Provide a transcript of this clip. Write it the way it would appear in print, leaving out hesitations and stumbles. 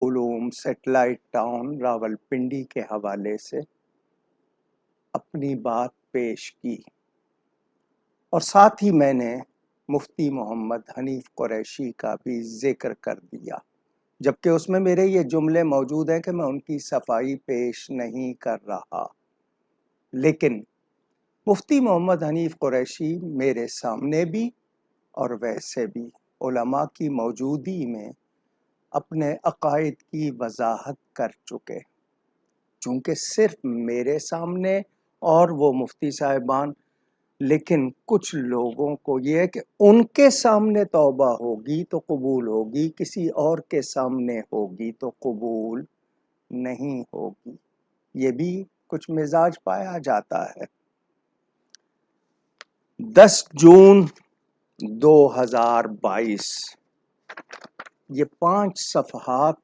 علوم satellite town Rawalpindi کے حوالے سے اپنی بات پیش کی، اور ساتھ ہی میں نے مفتی محمد حنیف قریشی کا بھی ذکر کر دیا، جبکہ اس میں میرے یہ جملے موجود ہیں کہ میں ان کی صفائی پیش نہیں کر رہا، لیکن مفتی محمد حنیف قریشی میرے سامنے بھی اور ویسے بھی علماء کی موجودگی میں اپنے عقائد کی وضاحت کر چکے، چونکہ صرف میرے سامنے اور وہ مفتی صاحبان، لیکن کچھ لوگوں کو یہ ہے کہ ان کے سامنے توبہ ہوگی تو قبول ہوگی، کسی اور کے سامنے ہوگی تو قبول نہیں ہوگی۔ یہ بھی کچھ مزاج پایا جاتا ہے۔ 10 جون 2022 یہ 5 صفحات